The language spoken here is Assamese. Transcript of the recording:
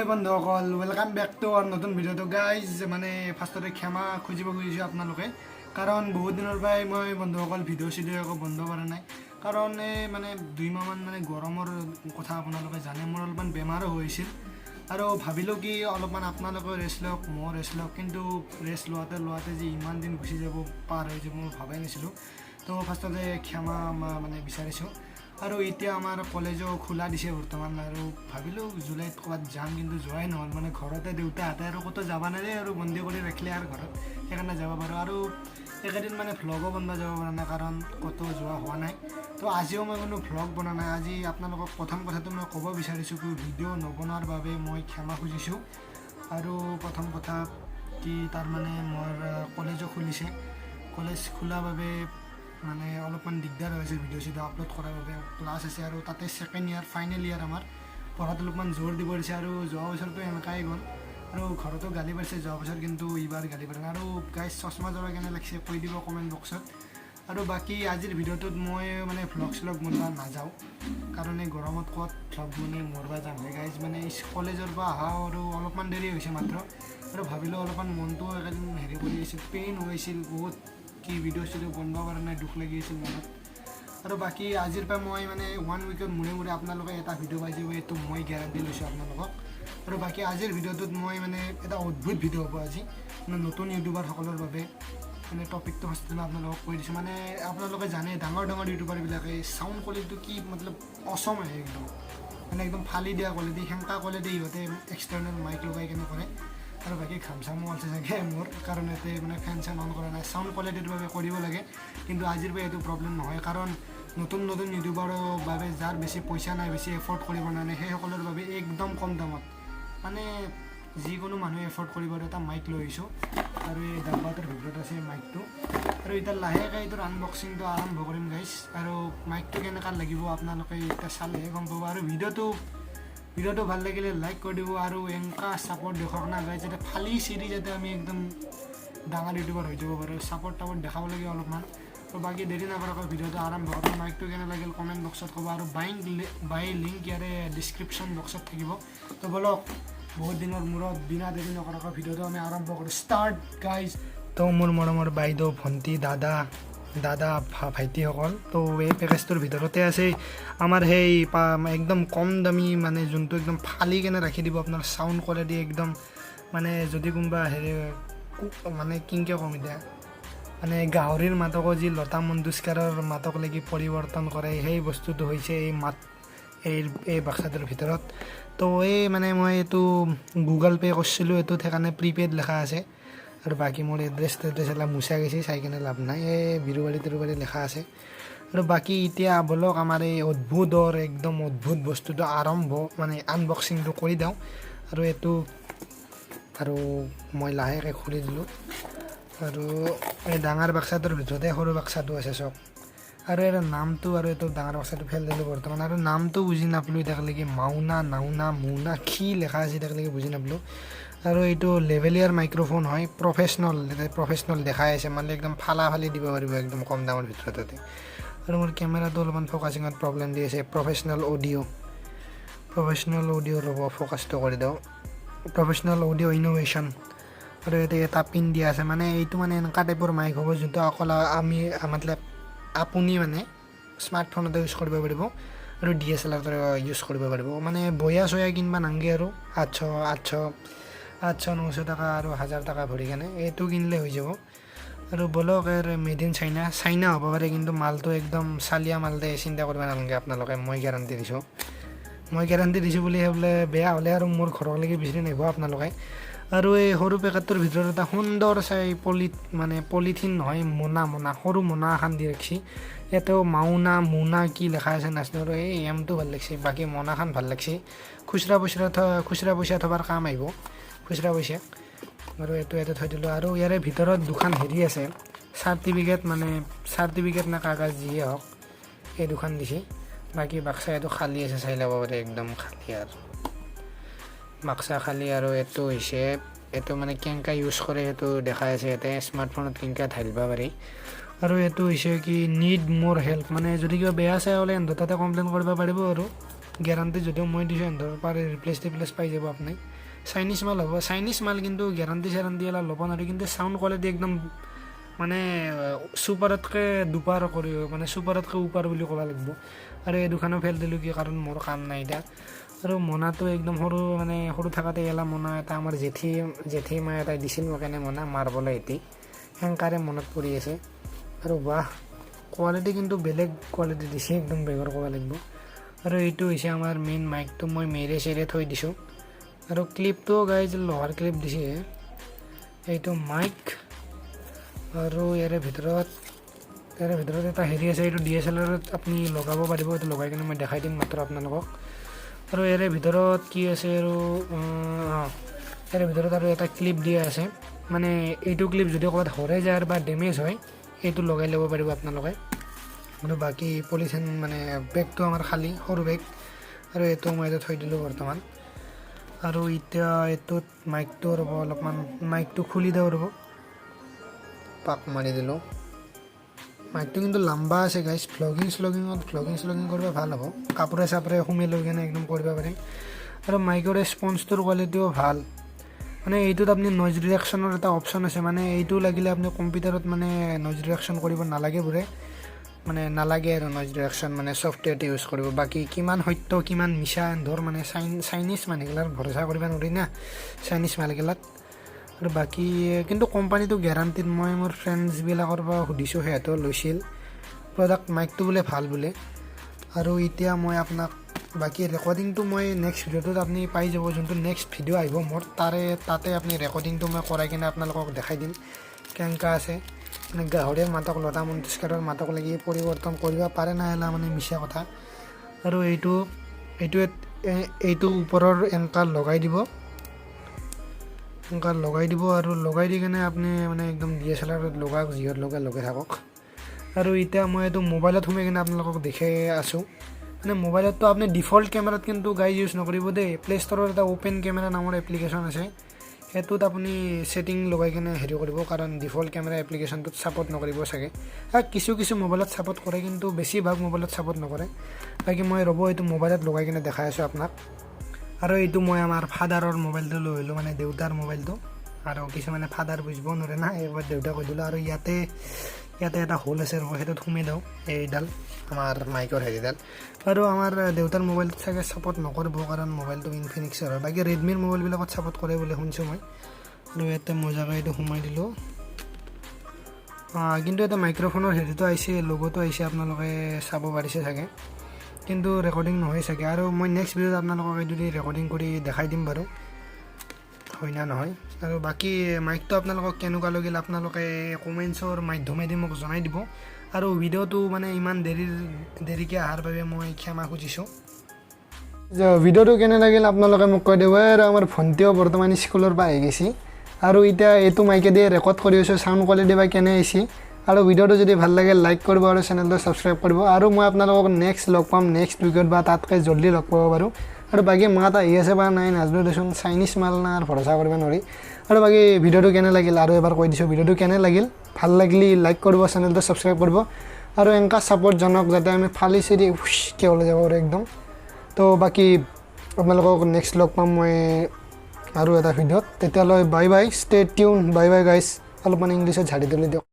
হাই বন্ধুসকল, ওয়েলকাম ব্যাক টু আৰ নতুন ভিডিঅ'টো গাইজ। মানে ফাৰ্ষ্টতে ক্ষমা খুজিব খুজিছোঁ আপোনালোকে, কাৰণ বহুত দিনৰ পৰাই মই বন্ধুসকল ভিডিঅ' একো বন্ধ কৰা নাই। কাৰণ এই মানে 2 মাহমান মানে গৰমৰ কথা আপোনালোকে জানে, মোৰ অলপমান বেমাৰো হৈছিল আৰু ভাবিলোঁ কি অলপমান আপোনালোকেও ৰেষ্ট লওক, ময়ো ৰেষ্ট লওক। কিন্তু ৰেষ্ট লোৱাতে যে ইমান দিন গুচি যাব পাৰ হৈ যাব মই ভাবাই নাছিলোঁ। তো ফাৰ্ষ্টতে ক্ষমা মানে বিচাৰিছোঁ। আৰু এতিয়া আমাৰ কলেজো খোলা দিছে বৰ্তমান, আৰু ভাবিলোঁ জুলাইত ক'ৰবাত যাম, কিন্তু যোৱাই নহ'ল। মানে ঘৰতে দেউতাহঁতে আৰু ক'তো যাব নোৱাৰে আৰু বন্দী কৰি ৰাখিলে আৰু ঘৰত, সেইকাৰণে যাব পাৰোঁ। আৰু এইকেইদিন মানে ভ্লগো বনাব যাব পৰা নাই, কাৰণ ক'তো যোৱা হোৱা নাই। তো আজিও মই কোনো ভ্লগ বনোৱা নাই। আজি আপোনালোকক প্ৰথম কথাটো মই ক'ব বিচাৰিছোঁ কি ভিডিঅ' নবনোৱাৰ বাবে মই ক্ষমা খুজিছোঁ। আৰু প্ৰথম কথা কি, তাৰমানে মোৰ কলেজো খুলিছে, কলেজ খোলাৰ বাবে মানে অলপমান দিগদাৰ হৈছে ভিডিঅ' আপলোড কৰাৰ বাবে। ক্লাছ আছে আৰু তাতে ছেকেণ্ড ইয়াৰ ফাইনেল ইয়াৰ আমাৰ পঢ়াত অলপমান জোৰ দিব দিছে। আৰু যোৱা বছৰটো এনেকুৱাই গ'ল, আৰু ঘৰতো গালি পাৰিছে যোৱা বছৰ, কিন্তু এইবাৰ গালি পাৰে। আৰু গাইজ চশমা যোৰা কেনে লাগিছে কৈ দিব কমেণ্ট বক্সত। আৰু বাকী আজিৰ ভিডিঅ'টোত মই মানে ভ্লগ বনোৱা নাযাওঁ, কাৰণ এই গৰমত ক'ত ভ্লগ বনাই মৰবা যাম হে গাইজ। মানে কলেজৰ পৰা অহা আৰু অলপমান দেৰি হৈছে মাত্ৰ, আৰু ভাবিলোঁ অলপমান মনটো একেদিন হেৰি কৰি আছিল, পেইন হৈছিল বহুত, কি ভিডিঅ' বনাব পৰা নাই, দুখ লাগি আছিল মনত। আৰু বাকী আজিৰ পৰা মই মানে 1 উইকৰ মূৰে আপোনালোকে এটা ভিডিঅ' পাই যাব, এইটো মই গেৰাণ্টি লৈছোঁ আপোনালোকক। আৰু বাকী আজিৰ ভিডিঅ'টোত মই মানে এটা অদ্ভুত ভিডিঅ' হ'ব আজি, মানে নতুন ইউটিউবাৰসকলৰ বাবে। মানে টপিকটো ফাৰ্ষ্টতে মই আপোনালোকক কৈ দিছোঁ। মানে আপোনালোকে জানে ডাঙৰ ইউটিউবাৰবিলাকে চাউণ্ড কোৱালিটিটো কি মতলব অচম আহে একদম, মানে একদম ফালি দিয়া কোৱালিটি, সেংকা কোৱালিটি ইহঁতে এক্সটাৰ্নেল মাইক লগাই কেনে কৰে। আৰু বাকী ঘামচামো আছে চাগে মোৰ, কাৰণ ইয়াতে মানে ফেন চেন অন কৰা নাই। চাউণ্ড কোৱালিটিৰ বাবে কৰিব লাগে, কিন্তু আজিৰ পৰা এইটো প্ৰব্লেম নহয়, কাৰণ নতুন ইউটিউবাৰৰ বাবে যাৰ বেছি পইচা নাই, বেছি এফৰ্ড কৰিব নোৱাৰে, সেইসকলৰ বাবে একদম কম দামত মানে যিকোনো মানুহে এফৰ্ড কৰিব এটা মাইক লৈ আহিছোঁ। আৰু এই ডাব্বাটোৰ ভিতৰত আছে মাইকটো, আৰু এতিয়া লাহেকৈ এইটোৰ আনবক্সিংটো আৰম্ভ কৰিম গাইজ। আৰু মাইকটো কেনেকুৱা লাগিব আপোনালোকে এতিয়া চালেহে গম পাব। আৰু ভিডিঅ'টো ভাল লাগিলে লাইক কৰি দিব, আৰু এনেকুৱা ছাপৰ্ট দেখুৱাওক না গাইজ, যাতে ফালি চিৰি যাতে আমি একদম ডাঙৰ ইউটিউবাৰ হৈ যাব পাৰোঁ। ছাপৰ্ট দেখাব লাগে অলপমান। তো বাকী দেৰি নকৰাকৈ ভিডিঅ'টো আৰম্ভ কৰোঁ। মাইকটো কেনে লাগিল কমেণ্ট বক্সত ক'ব, আৰু বাই লিংক ইয়াৰে ডিছক্ৰিপশ্যন বক্সত থাকিব। তো বলক বহুত দিনৰ মূৰত বিনা দেৰি নকৰাকৈ ভিডিঅ'টো আমি আৰম্ভ কৰোঁ। Start guys. তো মোৰ মৰমৰ বাইদেউ, ভণ্টি, দাদা ভাইটিসকল, তো এই পেকেজটোৰ ভিতৰতে আছে আমাৰ সেই একদম কম দামী, মানে যোনটো একদম ফালি কেনে ৰাখি দিব আপোনাৰ চাউণ্ড কোৱালিটি একদম, মানে যদি কোনোবা হেৰি মানে কিনকে কম এতিয়া, মানে গাহৰিৰ মাতকো যি লতা মংগেশকাৰৰ মাতক লাগি পৰিৱৰ্তন কৰে, সেই বস্তুটো হৈছে এই বাক্সাটোৰ ভিতৰত। তো এই মানে মই এইটো গুগল পে' কৰিছিলোঁ, এইটোত সেইকাৰণে প্ৰিপেইড লেখা আছে। আৰু বাকী মোৰ এড্ৰেছ এলা মুচা গৈছে, চাই কিনে লাভ নাই, এই বিৰুবাৰী লেখা আছে। আৰু বাকী এতিয়া বলক আমাৰ এই একদম অদ্ভুত বস্তুটো মানে আনবক্সিংটো কৰি দিওঁ। আৰু এইটো আৰু মই লাহেকৈ খুলি দিলোঁ, আৰু এই ডাঙৰ বাক্সাটোৰ ভিতৰতে সৰু বাক্সাটো আছে চব। আৰু ইয়াৰ নামটো, আৰু এইটো ডাঙৰ বাক্সাটো ফেল দিলোঁ বৰ্তমান, আৰু নামটো বুজি নাপালোঁ এতিয়ালৈকে, মুনা কি লেখা আছে এতিয়ালৈকে বুজি নাপালোঁ। আৰু এইটো লেভেলিয়াৰ মাইক্ৰ'ফোন হয়, প্ৰফেচনেল দেখাই আছে, মানে একদম ফালি দিব পাৰিব একদম কম দামৰ ভিতৰতে। আৰু মোৰ কেমেৰাটো অলপমান ফ'কাচিঙত প্ৰব্লেম দি আছে। প্ৰফেচনেল অডিঅ' ৰ'ব, ফ'কাছটো কৰি দিওঁ। Professional audio' innovation. আৰু ইয়াতে এটা পিন দিয়া আছে, মানে এইটো মানে এনেকুৱা টাইপৰ মাইক হ'ব যোনটো অকল আপুনি মানে স্মাৰ্টফোনতে ইউজ কৰিব পাৰিব, আৰু DSLR ইউজ কৰিব পাৰিব। মানে বয়া কিনিব নাংগে, আৰু 800-900 টকা আৰু 1000 টকা ভৰি কেনে এইটো কিনিলে হৈ যাব। আৰু বলক মেড ইন চাইনা হ'ব পাৰে, কিন্তু মালটো একদম চালিয়া মাল দে, চিন্তা কৰিব নালাগে আপোনালোকে, মই গেৰাণ্টি দিছোঁ বুলি বোলে বেয়া হ'লে আৰু মোৰ ঘৰলৈকে বিচাৰি নাহিব আপোনালোকে। আৰু এই সৰু পেকেটটোৰ ভিতৰত এটা সুন্দৰ চাই পলিথিন নহয়, মোনা সৰু মোনা এখন দি ৰাখিছে। ইয়াতেও মোনা কি লেখা আছে নাজানো, আৰু এই এমটো ভাল লাগিছে, বাকী মোনাখন ভাল লাগিছে। খুচৰা পইচা থবাৰ কাম আহিব, খুচৰা পইচা। আৰু এইটো ইয়াতে থৈ দিলোঁ। আৰু ইয়াৰে ভিতৰত দুখন হেৰি আছে, চাৰ্টিফিকেট না কাগজ যিয়ে হওক, এই দুখন দিছে। বাকী বাক্সা এইটো খালী আছে, চাই ল'ব পাৰে, একদম খালী আৰু বাক্সা খালী। আৰু এইটো হৈছে, এইটো মানে কেনেকৈ ইউজ কৰে সেইটো দেখাই আছে ইয়াতে, স্মাৰ্টফোনত কেনেকৈ ঢালিব পাৰি। আৰু এইটো হৈছে কি, নিড মোৰ হেল্প, মানে যদি কিবা বেয়া চাই হ'লে তাতে কমপ্লেইন কৰিব পাৰিব। আৰু গেৰাণ্টি যদিও মই দিছোঁ, পাৰে ৰিপ্লেচ পাই যাব আপুনি। চাইনিজ মাল হ'ব। চাইনিজ মাল কিন্তু গেৰাণ্টি চেৰাণ্টি এলা ল'ব নোৱাৰি, কিন্তু চাউণ্ড কোৱালিটি একদম মানে চুপাৰতকৈ দুপাৰ কৰি মানে চুপাৰতকৈ উপাৰ বুলি ক'ব লাগিব। আৰু এই দুখানো ফেল দিলোঁ কি কাৰণ মোৰ কাম নাই এতিয়া। আৰু মোনাটো একদম সৰু থাকোঁতে এলা মোনা এটা আমাৰ জেঠী মায়ে এটা দিছিল মোক এনে মোনা মাৰ্বলে এটি হেংকাৰে মনত পৰি আছে। আৰু বাহ কোৱালিটি কিন্তু বেলেগ কোৱালিটি দিছে একদম বেগৰ ক'ব লাগিব। আৰু এইটো হৈছে আমাৰ মেইন মাইকটো, মই মেৰে চেৰে থৈ দিছোঁ। আৰু ক্লিপটোও গাইজ লোহাৰ ক্লিপ দিছে। এইটো মাইক আৰু ইয়াৰে ভিতৰত এটা হেৰি আছে, এইটো DSLR-ত আপুনি লগাব পাৰিব। এইটো লগাই কিনে মই দেখাই দিম মাত্ৰ আপোনালোকক। আৰু ইয়াৰে ভিতৰত কি আছে আৰু ইয়াৰে ভিতৰত আৰু এটা ক্লিপ দিয়া আছে, মানে এইটো ক্লিপ যদি ক'ৰবাত হৰে যায় বা ডেমেজ হয় এইটো লগাই ল'ব পাৰিব আপোনালোকে। আৰু বাকী পলিথিন মানে বেগটো আমাৰ খালী সৰু বেগ, আৰু এইটো মই এইটো থৈ দিলোঁ বৰ্তমান। আৰু এতিয়া এইটোত মাইকটো ৰ'ব অলপমান, মাইকটো খুলি দিওঁ ৰ'ব, পাক মাৰি দিলোঁ। মাইকটো কিন্তু লম্বা আছে গাইজ, ভ্লগিং কৰিব ভাল হ'ব, কাপোৰে চাপোৰে সোমাই লৈ কিনে একদম কৰিব পাৰিম। আৰু মাইকৰ ৰেছপন্সটোৰ কোৱালিটিও ভাল, মানে এইটোত আপুনি নইজ ৰিডাকশ্যনৰ এটা অপশ্যন আছে, মানে এইটো লাগিলে আপুনি কম্পিউটাৰত মানে নইজ ৰিডাকশ্যন কৰিব নালাগে বোলে, মানে নালাগে আৰু নইজ ৰিডাকশ্যন মানে ছফ্টৱেৰটো ইউজ কৰিব। বাকী কিমান সত্য কিমান মিছা ধৰ মানে চাইনিজ মানুহগিলাৰ ভৰসা কৰিব নোৱাৰি না, চাইনিজ মালগিলাক। আৰু বাকী কিন্তু কোম্পানীটো গেৰাণ্টিত, মই মোৰ ফ্ৰেণ্ডছবিলাকৰ পৰা সুধিছোঁ, সিহঁতেও লৈছিল প্ৰডাক্ট, মাইকটো বোলে ভাল বোলে। আৰু এতিয়া মই আপোনাক বাকী ৰেকৰ্ডিংটো মই নেক্সট ভিডিঅ'টোত আপুনি পাই যাব, যোনটো নেক্সট ভিডিঅ' আহিব মোৰ তাতে আপুনি ৰেকৰ্ডিংটো মই কৰাই কিনে আপোনালোকক দেখাই দিম কেনেকুৱা আছে। মানে গাহৰিৰ মাতক লতা মংগেশকাৰৰ মাতক লাগি পৰিৱৰ্তন কৰিব পাৰে না, এলা মানে মিছা কথা। আৰু এইটো ওপৰৰ এংকাৰ লগাই দিব, আৰু লগাই দি কিনে আপুনি মানে একদম DSLR-ত লগাওক, যিহত লগাই থাকক। আৰু এতিয়া মই এইটো মোবাইলত সোমাই কিনে আপোনালোকক দেখাই আছোঁ। মানে মোবাইলততো আপুনি ডিফল্ট কেমেৰাত কিন্তু গাইজ ইউজ নকৰিব দেই। প্লে ষ্ট'ৰৰ এটা অ'পেন কেমেৰা নামৰ এপ্লিকেশ্যন আছে, সেইটোত আপুনি ছেটিং লগাই কিনে হেৰি কৰিব, কাৰণ ডিফল্ট কেমেৰা এপ্লিকেশ্যনটোত ছাপৰ্ট নকৰিব চাগে। কিছু মোবাইলত ছাপৰ্ট কৰে, কিন্তু বেছিভাগ মোবাইলত ছাপৰ্ট নকৰে। বাকী মই এইটো মোবাইলত লগাই কিনে দেখাই আছোঁ আপোনাক। আৰু এইটো মই আমাৰ ফাদাৰৰ মোবাইলটো লৈ আহিলোঁ, মানে দেউতাৰ মোবাইলটো। আৰু কিছুমানে ফাদাৰ বুজিব নোৱাৰে না, এইবাৰ দেউতা কৈ দিলোঁ। আৰু ইয়াতে এটা হোল আছে, সেইটোত সোমাই দিওঁ এইডাল আমাৰ মাইকৰ হেৰিডাল। আৰু আমাৰ দেউতাৰ মোবাইলটোত চাগে ছাপৰ্ট নকৰিব, কাৰণ মোবাইলটো ইনফিনিক্সৰ হয়। বাকী ৰেডমিৰ মোবাইলবিলাকত ছাপৰ্ট কৰে বুলি শুনিছোঁ মই। আৰু ইয়াতে মজাকৈ এইটো সোমাই দিলোঁ। কিন্তু এটা মাইক্ৰফোনৰ হেৰিটো আহিছে, লগোটো আহিছে, আপোনালোকে চাব পাৰিছে চাগে, কিন্তু ৰেকৰ্ডিং নহয় চাগে। আৰু মই নেক্সট ভিডিঅ'ত আপোনালোকক এইটো দি ৰেকৰ্ডিং কৰি দেখাই দিম বাৰু, হয় না নহয়। আৰু বাকী মাইকটো আপোনালোকক কেনেকুৱা লাগিল আপোনালোকে কমেণ্টছৰ মাধ্যমেদি মোক জনাই দিব। আৰু ভিডিঅ'টো মানে ইমান দেৰিকৈ অহাৰ বাবে মই ক্ষমা খুজিছোঁ। ভিডিঅ'টো কেনে লাগিল আপোনালোকে মোক কৈ দিব। আৰু আমাৰ ভণ্টিও বৰ্তমান স্কুলৰ পৰা আহি গৈছে, আৰু এতিয়া এইটো মাইকেদি ৰেকৰ্ড কৰি আছোঁ, চাউণ্ড কোৱালিটি বা কেনে আহিছে। আৰু ভিডিঅ'টো যদি ভাল লাগে লাইক কৰিব আৰু চেনেলটো ছাবস্ক্ৰাইব কৰিব। আৰু মই আপোনালোকক নেক্সট লগ পাম নেক্সট উইকত, বা তাতকৈ জল্দি লগ পাব পাৰোঁ। আৰু বাকী মাত আহি আছে বা নাই নাজানো দেচোন, চাইনিজ মাল না আৰু ভৰসা কৰিব নোৱাৰি। আৰু বাকী ভিডিঅ'টো কেনে লাগিল আৰু এবাৰ কৈ দিছোঁ, ভিডিঅ'টো কেনে লাগিল, ভাল লাগিলে লাইক কৰিব, চেনেলটো ছাবস্ক্ৰাইব কৰিব। আৰু এনেকুৱা ছাপৰ্ট জনাওক যাতে আমি ফালি চিৰি হুচকৈ ওলাই যাব পাৰোঁ একদম। তো বাকী আপোনালোকক নেক্সট লগ পাম মই আৰু এটা ভিডিঅ'ত, তেতিয়ালৈ bye bye, stay tune, bye bye guys. অলপমান ইংলিছত ঝাৰি তুলি দিয়ক।